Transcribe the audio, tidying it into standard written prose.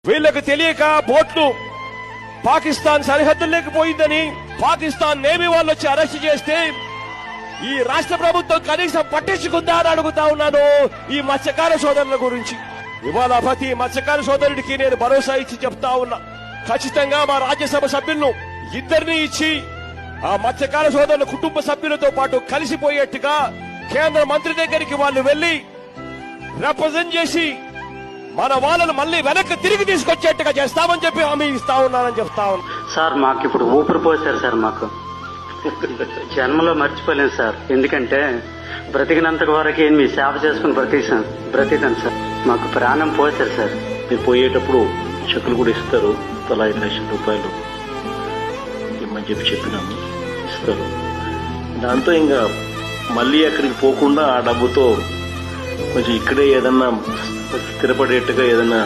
వీళ్లకు తెలియక బోట్లు పాకిస్తాన్ సరిహద్దుల్లోకి పోయిందని పాకిస్తాన్ నేవీ వాళ్ళు వచ్చి అరెస్ట్ చేస్తే ఈ రాష్ట్ర ప్రభుత్వం కనీసం పట్టించుకుందా అని అడుగుతా ఉన్నాను ఈ మత్స్యకార సోదరుల గురించి. ఇవాళ ప్రతి మత్స్యకార సోదరుడికి నేను భరోసా ఇచ్చి చెప్తా ఉన్నా, ఖచ్చితంగా మా రాజ్యసభ సభ్యులను ఇద్దరిని ఇచ్చి ఆ మత్స్యకార సోదరుల కుటుంబ సభ్యులతో పాటు కలిసిపోయేట్టుగా కేంద్ర మంత్రి దగ్గరికి వాళ్ళు వెళ్లి రిప్రజెంట్ చేసి మన వాళ్ళను మళ్ళీ వెనక్కి తిరిగి తీసుకొచ్చేట్టుగా చేస్తామని చెప్పి హామీ ఇస్తా ఉన్నానని చెప్తా ఉన్నా. సార్ మాకు ఇప్పుడు ఊపిరి పోసారు సార్, మాకు జన్మలో మర్చిపోలేను సార్. ఎందుకంటే బ్రతికినంత వరకు మీ సేవ చేసుకుని బ్రతికాను సార్. మాకు ప్రాణం పోసారు సార్. మీరు పోయేటప్పుడు చెక్కులు కూడా ఇస్తారు, తలా 5 లక్షల రూపాయలు ఇమ్మని చెప్పినాము, ఇస్తారు. దాంతో ఇంకా మళ్ళీ అక్కడికి పోకుండా ఆ డబ్బుతో కొంచెం ఇక్కడే ఏదన్నా స్థిరపడేట్టుగా ఏదన్నా